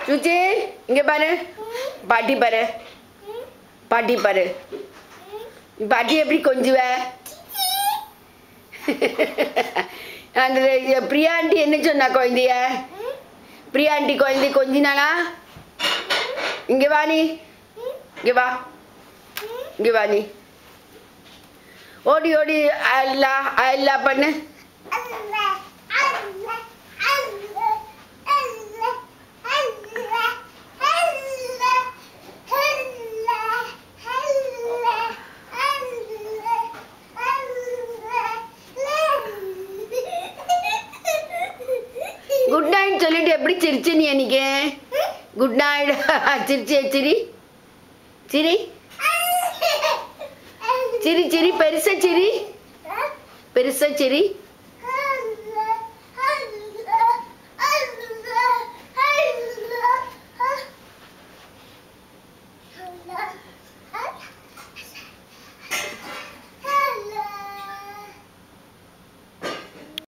சுச்சி இங்க பாரு பாட்டி பாரு பாட்டி பாரு பாட்டி எப்படி கொஞ்சுவ அந்த பிரியா ஆண்டி என்ன சொன்னா குழந்தைய பிரியா ஆண்டி குழந்தை கொஞ்சினானா இங்க வா நீ இங்க வா இங்க வா நீ ஓடி ஓடி அல்லா அல்லா பண்ணு குட் நைட் சொல்லிட்டு எப்படி சிரிச்சு நீ அன்னைக்கு குட் நைட் சிரிச்சு சிரி சிரி சிரி சிரி பெருசா சிரி பெருசா சிரி